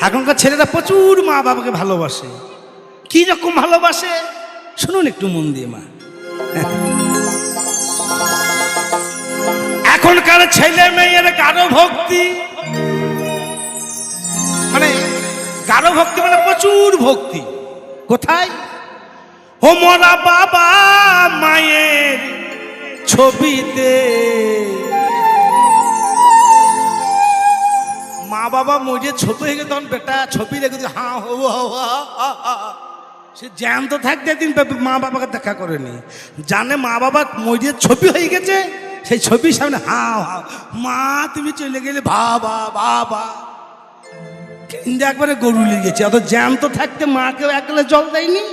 এখনকার ছেলেরা প্রচুর মা বাবাকে ভালোবাসে। কি রকম ভালোবাসে শুনুন একটু মন দিয়ে। মা, এখনকার ছেলে মেয়ের গাঢ় ভক্তি, মানে গাঢ় ভক্তি মানে প্রচুর ভক্তি। কোথায়? ও মোরা বাবা মায়ের ছবিতে। মা বাবা মরে ছোট হয়ে গেছে তখন বেটা ছবি রেখে দিয়ে হা হো সে জ্যান্ত থাকতে একদিন মা বাবাকে দেখা করেনি, জানে মা বাবা মরে ছবি হয়ে গেছে, সেই ছবির সামনে হা হা মা তুমি চলে গেলে বাবা বাবা কিন্তু একবারে গরু লেগেছে। অত জ্যান্ত থাকতে মাকেও এক গেলে জল দেয়নি,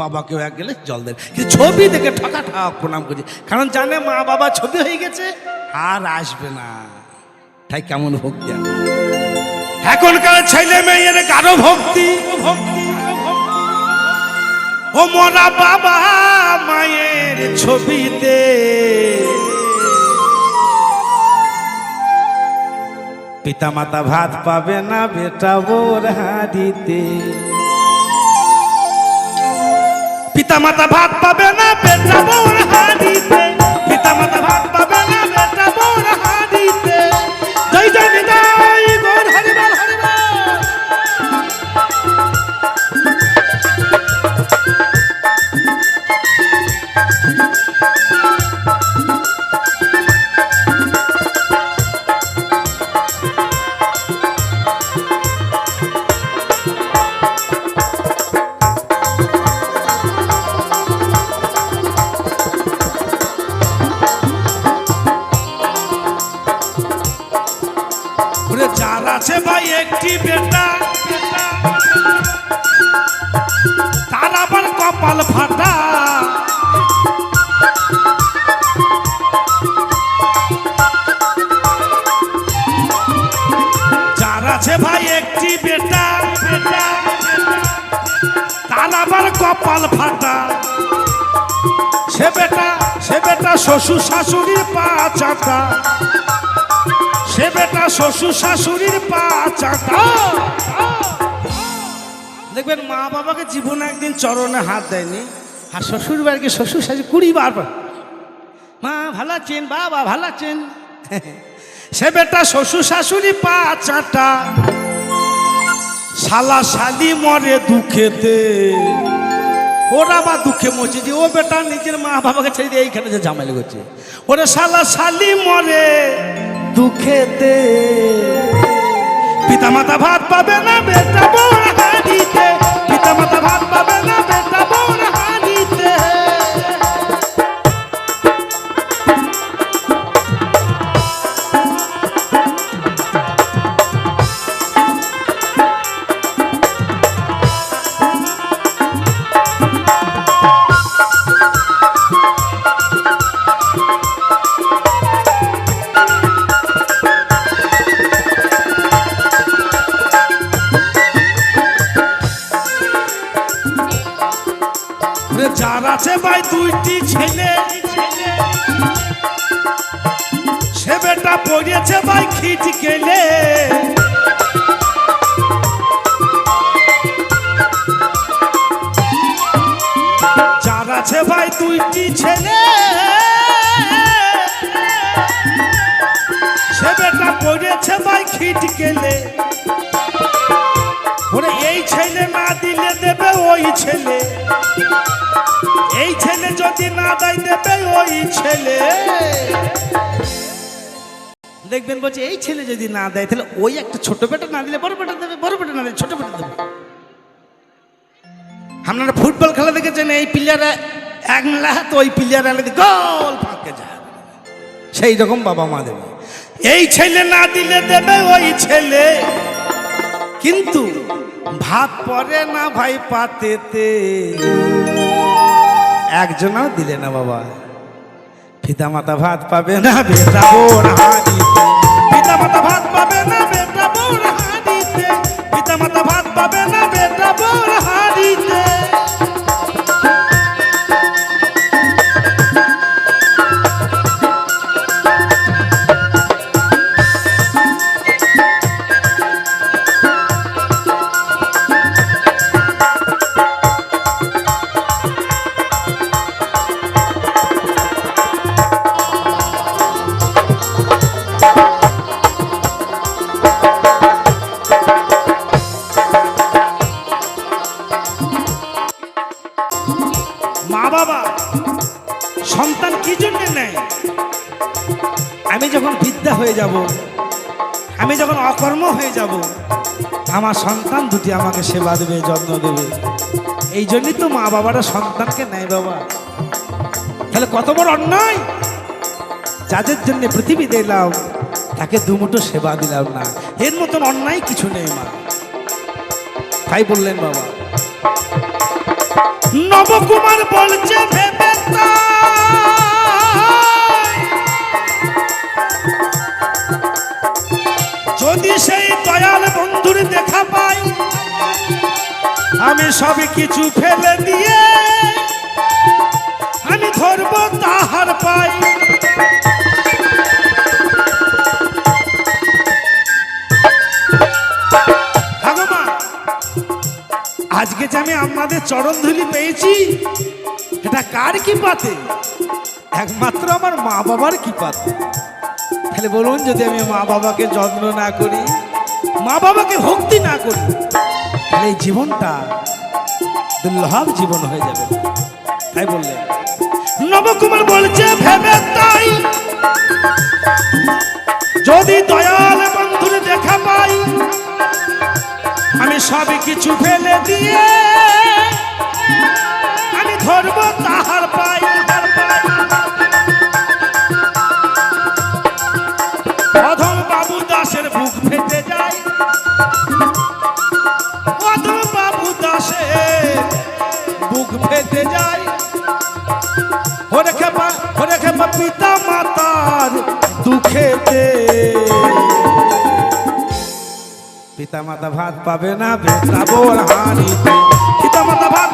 বাবাকেও এক গেলে জল দেয়, কিন্তু ছবি দেখে ঠকা ঠক প্রণাম করছে, কারণ জানে মা বাবা ছবি হয়ে গেছে আর আসবে না। তাই কেমন ভক্তি! এখনকার ছেলে মেয়ের গাঢ় ভক্তি, ও মোরা বাবা মায়ের ছবিতে। পিতা মাতা ভাত পাবে না বেটা বোর হাড়িতে। পিতা মাতা ভাত পাবে না বেটা বোর হাড়িতে। পিতা মাতা ভাত পাবে না বেটা বোর হাড়িতে। জয় জয় নিতাই গৌর হরিবল হরিবল। যার আছে ভাই একটি বেটা, তার আবার কপাল ফাটা। যার আছে ভাই একটি বেটা, তার আবার কপাল ফাটা। সে বেটা শ্বশুর শাশুড়ির পা চাটা। সে বেটা শ্বশুর শাশুড়ির পা চাটা। দেখবেন মা বাবাকে জীবনে একদিন চরণে হাত দেয়নি, আর শ্বশুর বাড়িকে শ্বশুর শাশুড়ি 20 বার মা ভালো আছেন, বাবা ভালো আছেন। সে বেটা শ্বশুর শাশুড়ি পা চাটা। শালা শালি মরে দুঃখেতে, ওরা বা দুঃখে মরছে যে ও বেটা নিজের মা বাবাকে ছেড়ে দিয়ে এইখানে যে ঝামেলা করছে। ওরে শালা শালি মরে দুঃখেতে। পিতা মাতা ভাত পাবে না বেটা বোর হাড়িতে। পিতা মাতা ভাত পাবে না বেটা বোর হাড়িতে। যার আছে ভাই দুইটি ছেলে, সে বেটা পড়েছে ভাই খিট গেলে। যার আছে ভাই দুইটি ছেলে, সে বেটা পড়েছে ভাই খিট গেলে। ওরে এই ছেলে না দিলে দেবে ওই ছেলে, এই ছেলে যদি না দেয় দেবে ওই ছেলে। দেখবেন বলছে এই ছেলে যদি না দেয় তাহলে ওই একটা ছোট বেটা না দিলে বড় বেটা দেবে, বড় বেটা না দিলে ছোট বেটা দেবে। আপনারা ফুটবল খেলা দেখেছেন, এই প্লেয়ার এক মেলা তো ওই প্লেয়ার গোল ফাঁকে যায়, সেই রকম বাবা মা দেবে। এই ছেলে না দিলে দেবে ওই ছেলে, কিন্তু ভাত পড়ে না ভাই পাতেতে। একজনও দিলে না বাবা। পিতা মাতা ভাত পাবে না বেটা বোর হাড়িতে। পিতা মাতা ভাত পাবে না বেটা বোর হাড়িতে। পিতা মাতা ভাত পাবে না বেটা বোর হাড়িতে। হয়ে যাব, আমি যখন অকর্ম হয়ে যাব, আমার সন্তান দুটি আমাকে সেবা দেবে, যত্ন দেবে। এই জন্যই তো মা বাবারা সন্তানকে নেয় বাবা। তাহলে কত বড় অন্যায়! যাদের জন্য পৃথিবী দিলাম তাকে দুমুঠো সেবা দিলাম না, এর মতন অন্যায় কিছু নেই মা। তাই বললেন বাবা। নবকুমার বলছে ভেবে যদি সেই দয়াল বন্ধুর দেখা পাই, আমি সব কিছু ফেলে দিয়ে আমি ধরব তাহার পাই। আজকে যে আমি আপনাদের চরণ ধুলি পেয়েছি, এটা কার কৃপাতে? একমাত্র আমার মা বাবার কৃপাতে। তাহলে বলুন, যদি আমি মা বাবাকে যত্ন না করি, মা বাবাকে ভক্তি না করি, তাহলে এই জীবনটা দুর্লভ জীবন হয়ে যাবে। তাই বললেন নবকুমার বলছে ভেবে তাই, যদি দয়াল বন্ধুর দেখা পাই, আমি সব কিছু ফেলে দিয়ে আমি ধরব তাহার পাই। অধম বাবু দাসের বুক ফেটে যায়, অধম বাবু দাসের বুক ফেটে যায়। ওরে খেপা পিতা মাতার দুঃখেতে, পিতা মাতা ভাত পাবে না বেটা বোর হানিতে, পিতা মাতা ভাত